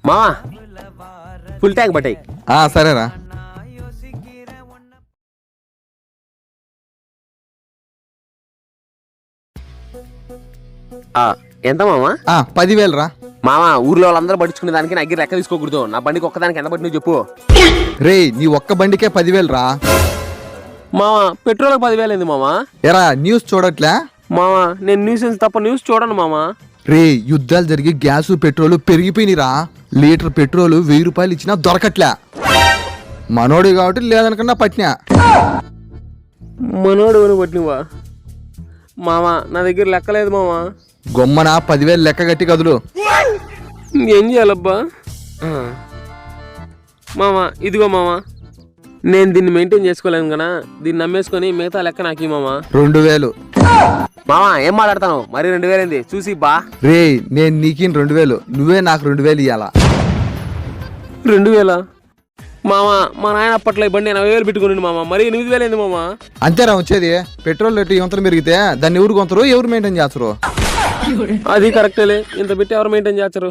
మావా full tank బట్టాయి. సరేరా. ఎంత మామా? 10,000 రా. మామా ఊర్లో వాళ్ళందరూ పట్టించుకునే దానికి నా దగ్గర లెక్క తీసుకోకూడదు. నా బండికి ఒక్కదానికి ఎంత పట్టినో చెప్పు. రే నీ ఒక్క బండికే 10,000 రా. మామా పెట్రోల్ 10,000 అయింది మామా. ఎరా న్యూస్ చూడట్లే? మామా నేను న్యూస్ తప్ప న్యూస్ చూడను మామా. రే యుద్ధాలు జరిగి గ్యాసు పెట్రోల్ పెరిగిపోయినరా. లీటర్ పెట్రోల్ 1000 రూపాయలు ఇచ్చినా దొరకట్లే. మనోడు కాబట్టి లేదనుకున్నా పట్టినా. మనోడు పట్టినవా? మామా నా దగ్గర లెక్కలేదు మామా. గొమ్మన 10,000 లెక్క గట్టి కదులు. ఏం చేయాలబ్బా? మామా ఇదిగో మామా, నేను దీన్ని మెయింటైన్ చేసుకోలేను కదా, దీన్ని నమ్మేసుకొని మిగతా లెక్క నాకు మామా. 2,000. మామా ఏం మాట్లాడతాను? మరి 2,000 అయింది చూసి బా. రే నేను నీకు 2,000, నువ్వే నాకు 2,000 ఇయ్యాలా. 2,000? మామా మా నాయన అప్పట్లో బండి 80,000 పెట్టుకుని మామా, మరి 8,000 అయింది మామా. అంతేరా వచ్చేది. పెట్రోల్ రేటు ఇంత పెరిగితే దాన్ని ఎవరు కొంతరు, ఎవరు మెయింటైన్ చేస్తారు? అది కరెక్టేలే, ఇంత పెట్టి ఎవరు మెయింటైన్ చేస్తారు?